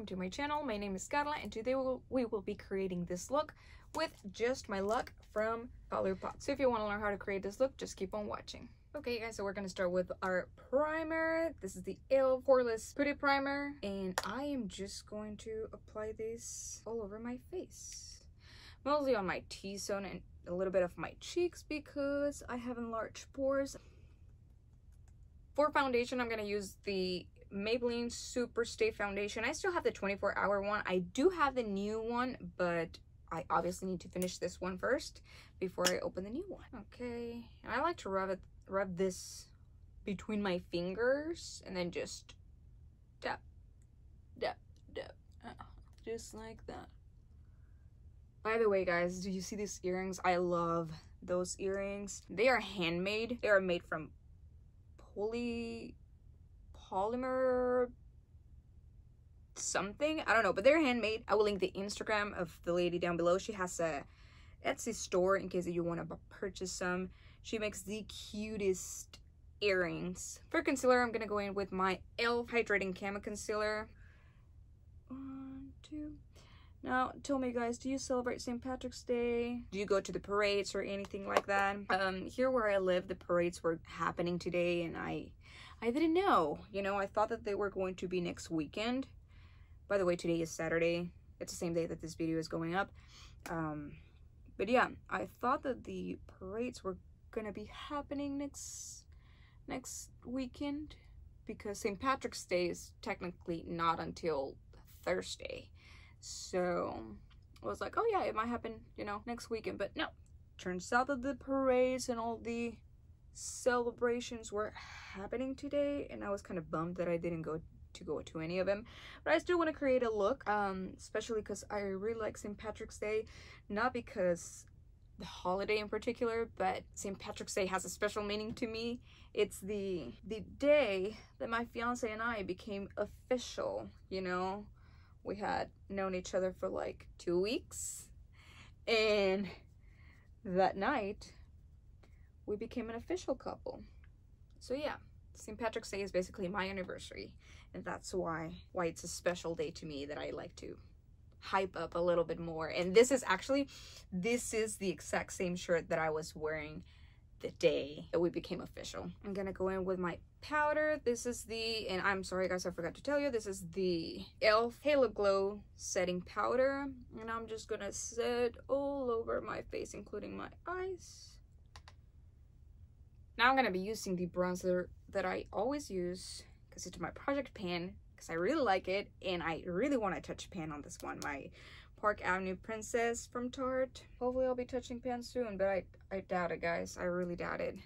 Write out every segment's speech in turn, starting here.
welcome to my channel. My name is Carla and today we will be creating this look with just my luck from Colourpop. So if you want to learn how to create this look, just keep on watching. Okay guys, so we're going to start with our primer. This is the e.l.f. Poreless Putty Primer and I am just going to apply this all over my face. Mostly on my T-zone and a little bit of my cheeks because I have enlarged pores. For foundation, I'm going to use the Maybelline Super Stay Foundation. I still have the 24-hour one. I do have the new one, but I obviously need to finish this one first before I open the new one. Okay, and I like to rub this between my fingers and then just dab, dab, dab, just like that. By the way, guys, do you see these earrings? I love those earrings. They are handmade. They are made from polymer something, I don't know, but they're handmade. I will link the Instagram of the lady down below. She has a Etsy store in case you want to purchase some. She makes the cutest earrings. For concealer, I'm gonna go in with my e.l.f. Hydrating Camo Concealer. 1, 2. Now, tell me guys, do you celebrate St. Patrick's Day? Do you go to the parades or anything like that? Here where I live, the parades were happening today and I didn't know. You know, I thought that they were going to be next weekend. By the way, today is Saturday. It's the same day that this video is going up. But yeah, I thought that the parades were gonna be happening next weekend because St. Patrick's Day is technically not until Thursday. So I was like, oh yeah, it might happen, you know, next weekend. But no, turns out that the parades and all the celebrations were happening today, and I was kind of bummed that I didn't go to any of them. But I still want to create a look, especially because I really like St. Patrick's Day, not because the holiday in particular, but St. Patrick's Day has a special meaning to me. It's the day that my fiance and I became official, you know. We had known each other for like 2 weeks, and that night we became an official couple. So yeah, St. Patrick's Day is basically my anniversary, and that's why it's a special day to me that I like to hype up a little bit more. And this is the exact same shirt that I was wearing the day that we became official. I'm gonna go in with my powder. This is and I'm sorry guys, I forgot to tell you, this is the e.l.f. Halo Glow setting powder, and I'm just gonna set all over my face, including my eyes. Now I'm gonna be using the bronzer that I always use because it's my project pan, because I really like it and I really want to touch pan on this one, my Park Avenue Princess from Tarte. Hopefully I'll be touching pan soon, but I doubt it, guys. I really doubt it.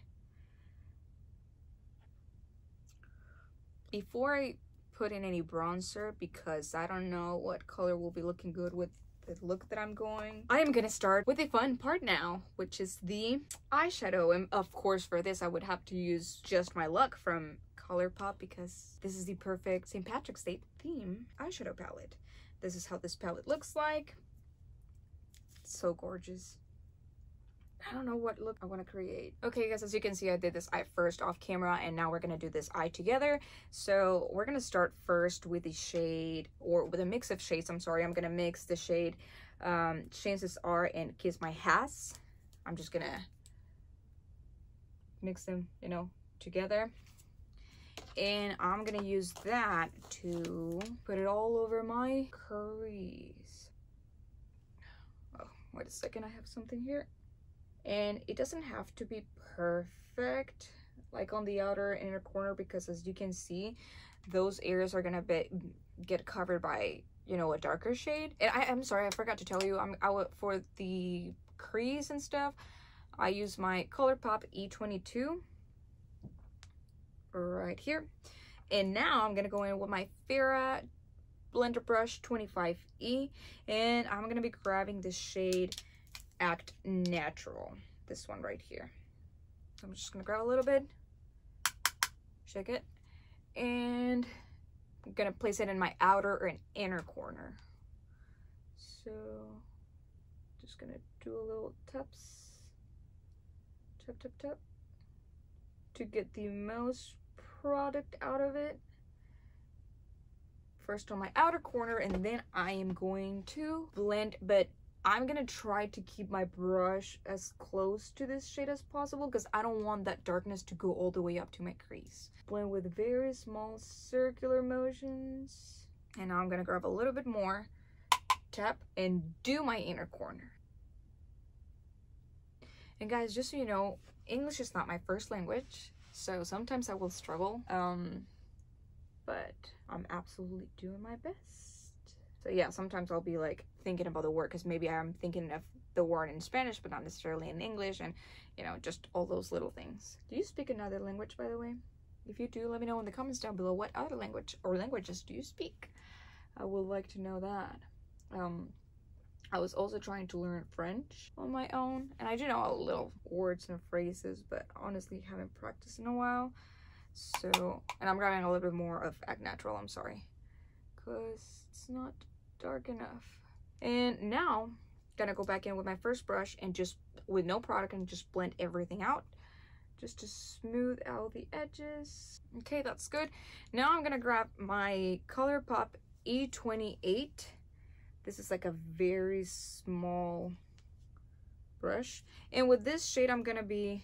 Before I put in any bronzer, because I don't know what color will be looking good with the look that I'm going, I am gonna start with the fun part now, which is the eyeshadow. And of course for this I would have to use just my luck from Colourpop, because this is the perfect St. Patrick's Day theme eyeshadow palette. This is how this palette looks like. It's so gorgeous. I don't know what look I want to create. Okay guys, as you can see, I did this eye first off camera, and now we're gonna do this eye together. So we're gonna start first with the shade, or with a mix of shades, I'm sorry. I'm gonna mix the shade Chances Are and Kiss My Ass. I'm just gonna mix them, you know, together. And I'm gonna use that to put it all over my crease. Oh, wait a second, I have something here. And it doesn't have to be perfect, like on the outer inner corner, because as you can see, those areas are gonna get covered by, you know, a darker shade. And I'm sorry, I forgot to tell you, for the crease and stuff, I use my Colourpop E22 right here. And now I'm gonna go in with my Farrah blender brush 25E, and I'm gonna be grabbing the shade Act Natural, this one right here. I'm just gonna grab a little bit, shake it, and I'm gonna place it in my outer or an inner corner. So just gonna do a little taps, tap tap tap, to get the most product out of it. first on my outer corner, and then I am going to blend, but I'm gonna try to keep my brush as close to this shade as possible because I don't want that darkness to go all the way up to my crease. Blend with very small circular motions. And now I'm gonna grab a little bit more, tap, and do my inner corner. And guys, just so you know, English is not my first language, so sometimes I will struggle, but I'm absolutely doing my best. So yeah, sometimes I'll be like thinking about the word because maybe I'm thinking of the word in Spanish but not necessarily in English, and you know, just all those little things. Do you speak another language, by the way? If you do, let me know in the comments down below what other language or languages do you speak. I would like to know that. I was also trying to learn French on my own, and I do know a little words and phrases, but honestly haven't practiced in a while. So, and I'm grabbing a little bit more of Act Natural, I'm sorry, because it's not dark enough. And now, gonna go back in with my first brush and just, with no product, and just blend everything out, just to smooth out the edges. Okay, that's good. Now I'm gonna grab my Colourpop E28. This is like a very small brush, and with this shade I'm gonna be,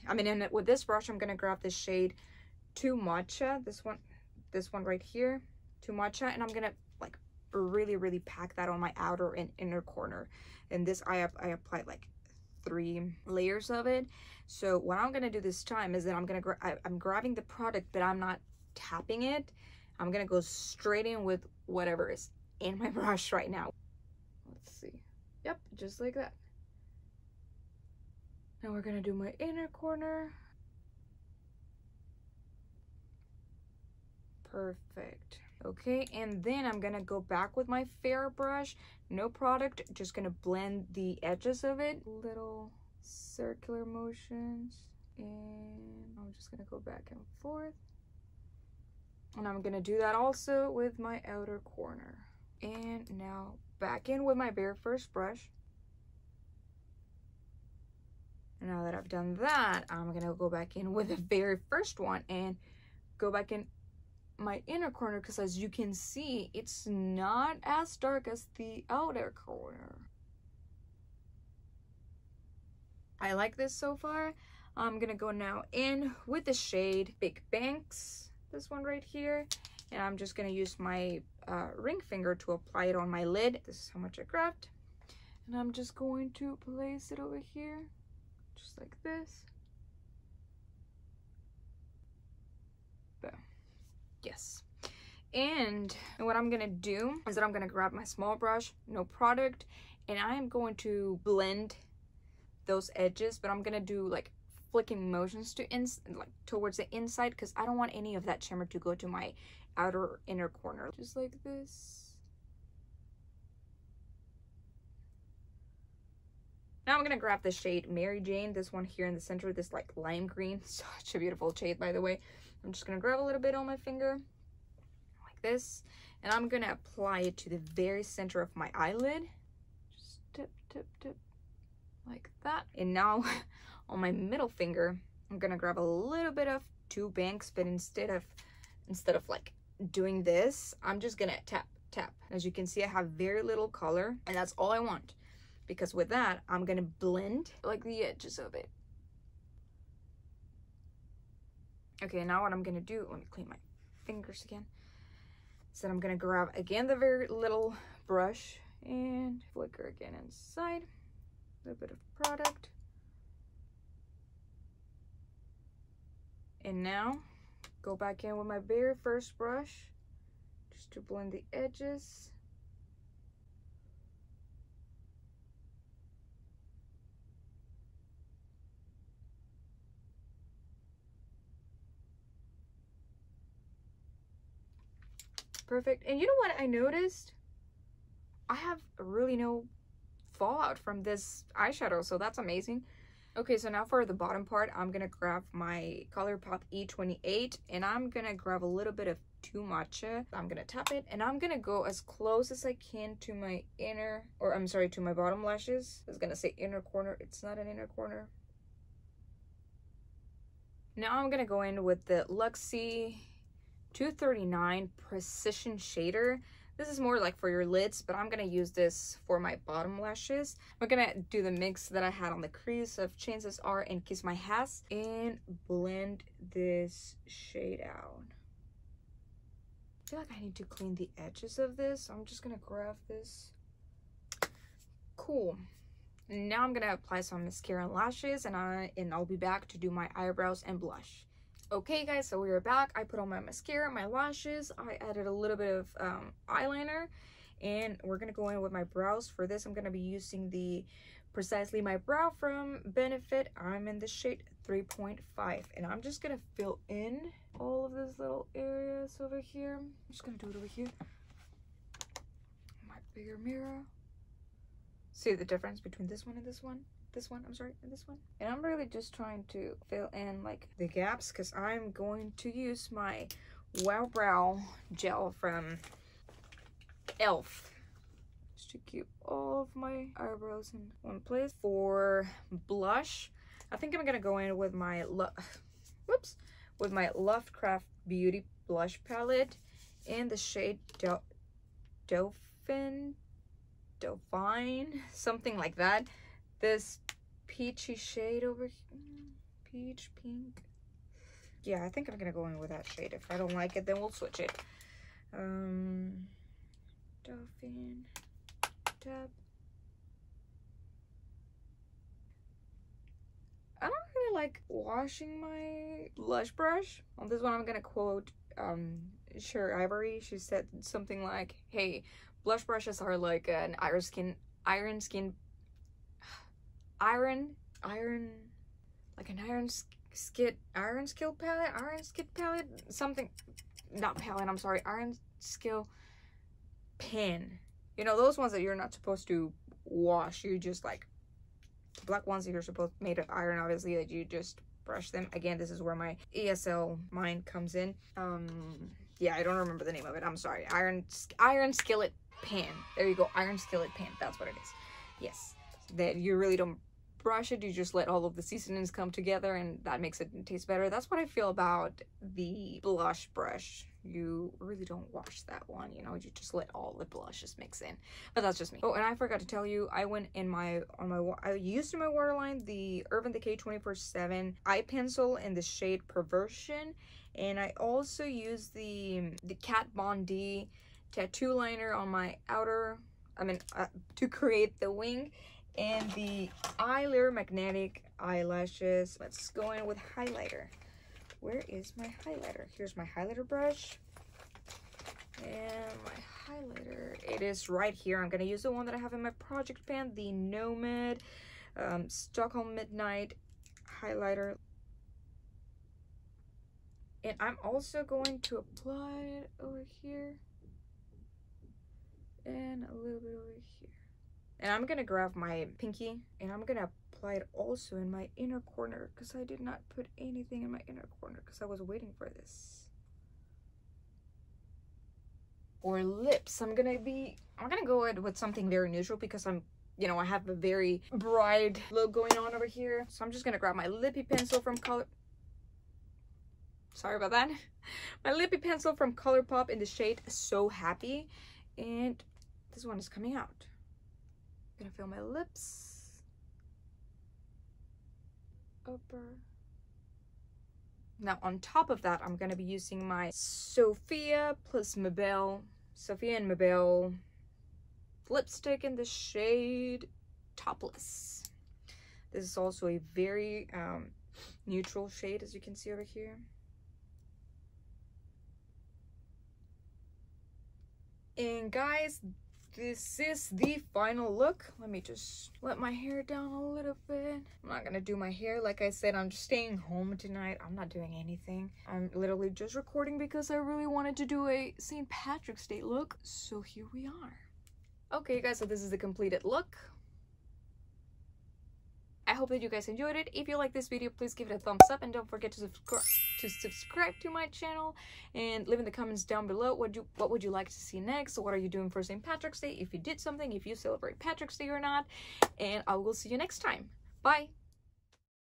with this brush I'm gonna grab this shade Too Matcha, this one right here, Too Matcha, and I'm gonna like really pack that on my outer and inner corner. And this I applied like 3 layers of it. So what I'm gonna do this time is that I'm grabbing the product, but I'm not tapping it. I'm gonna go straight in with whatever is in my brush right now. Let's see. Yep, just like that. Now we're gonna do my inner corner. Perfect. Okay, and then I'm gonna go back with my fair brush, no product, just gonna blend the edges of it, little circular motions, and I'm just gonna go back and forth. And I'm gonna do that also with my outer corner. And now back in with my very first brush. And now that I've done that, I'm gonna go back in with the very first one and go back in my inner corner, because as you can see, it's not as dark as the outer corner. I like this so far. I'm gonna go now in with the shade Big Banks, this one right here, and I'm just gonna use my ring finger to apply it on my lid. This is how much I grabbed, and I'm just going to place it over here, just like this. Boom. Yes. And what I'm gonna do is that I'm gonna grab my small brush, no product, and I am going to blend those edges, but I'm gonna do like flicking motions to like towards the inside, because I don't want any of that shimmer to go to my outer inner corner, just like this. Now I'm gonna grab the shade Mary Jane, this one here in the center, this like lime green, such a beautiful shade, by the way. I'm just gonna grab a little bit on my finger like this, and I'm gonna apply it to the very center of my eyelid, just tip like that. And now on my middle finger, I'm gonna grab a little bit of Two Banks, but instead of like doing this, I'm just gonna tap. As you can see, I have very little color, and that's all I want, because with that I'm gonna blend like the edges of it. Okay, now what I'm gonna do, let me clean my fingers again. So I'm gonna grab again the very little brush and flicker again inside, a little bit of product. And now go back in with my very first brush just to blend the edges. Perfect. And you know what I noticed? I have really no fallout from this eyeshadow, so that's amazing. Okay, so now for the bottom part, I'm gonna grab my Colourpop E28, and I'm gonna grab a little bit of Too Matcha. I'm gonna tap it, and I'm gonna go as close as I can to my to my bottom lashes. I was gonna say inner corner, it's not an inner corner. Now I'm gonna go in with the Luxie 239 Precision Shader. This is more like for your lids, but I'm gonna use this for my bottom lashes. We're gonna do the mix that I had on the crease of Chances Are and Kiss My Ass and blend this shade out. I feel like I need to clean the edges of this, so I'm just gonna grab this. Cool. Now I'm gonna apply some mascara and lashes, and I'll be back to do my eyebrows and blush. Okay guys, so we are back. I put on my mascara, my lashes, I added a little bit of eyeliner, and we're gonna go in with my brows. For this, I'm gonna be using the Precisely My Brow from Benefit. I'm in the shade 3.5, and I'm just gonna fill in all of these little areas over here. I'm just gonna do it over here. My bigger mirror. See the difference between this one and this one? And this one. And I'm really just trying to fill in like the gaps, because I'm going to use my Wow Brow gel from e.l.f. just to keep all of my eyebrows in one place. For blush, I think I'm gonna go in with my Lovecraft Beauty blush palette in the shade Dauphine, something like that. This peachy shade over here, peach pink. Yeah, I think I'm gonna go in with that shade. If I don't like it, then we'll switch it. Dauphine tab. I don't really like washing my blush brush. On this one, I'm gonna quote Sher Ivory. She said something like, "Hey, blush brushes are like an iron skin palette, something, not palette, I'm sorry, iron skill pen. You know, those ones that you're not supposed to wash, you just like, black ones that you're supposed, made of iron, obviously, that you just brush them. Again, this is where my ESL mine comes in. Yeah, I don't remember the name of it, I'm sorry. Iron skillet pan. There you go, iron skillet pan, that's what it is. Yes, that you really don't brush it, you just let all of the seasonings come together, and that makes it taste better. That's what I feel about the blush brush. You really don't wash that one, you know, you just let all the blushes mix in. But that's just me. Oh, and I forgot to tell you, I went in I used in my waterline the Urban Decay 24/7 eye pencil in the shade Perversion, and I also used the Kat Von D tattoo liner on my outer, to create the wing, and the Eyelure Magnetic eyelashes. Let's go in with highlighter. Where is my highlighter? Here's my highlighter brush. And my highlighter, it is right here. I'm gonna use the one that I have in my project pan, the Nomad Stockholm-Midnight highlighter. And I'm also going to apply it over here. And a little bit over here. And I'm gonna grab my pinky and I'm gonna apply it also in my inner corner, because I did not put anything in my inner corner because I was waiting for this. For lips, I'm gonna go with something very neutral, because I have a very bright look going on over here. So I'm just gonna grab my Lippie Pencil from sorry about that. My Lippie Pencil from Colourpop in the shade So Happy, and this one is coming out. I'm gonna fill my lips, upper. Now on top of that, I'm gonna be using my Sophia and Mabel lipstick in the shade Topless. This is also a very neutral shade, as you can see over here. And guys, this is the final look. Let me just let my hair down a little bit. I'm not gonna do my hair. Like I said, I'm just staying home tonight. I'm not doing anything. I'm literally just recording because I really wanted to do a St. Patrick's Day look. So here we are. Okay guys, so this is the completed look. I hope that you guys enjoyed it. If you like this video, please give it a thumbs up, and don't forget to subscribe to my channel, and leave in the comments down below what would you like to see next. So what are you doing for St. Patrick's Day? If you did something, if you celebrate Patrick's Day or not, and I will see you next time. Bye.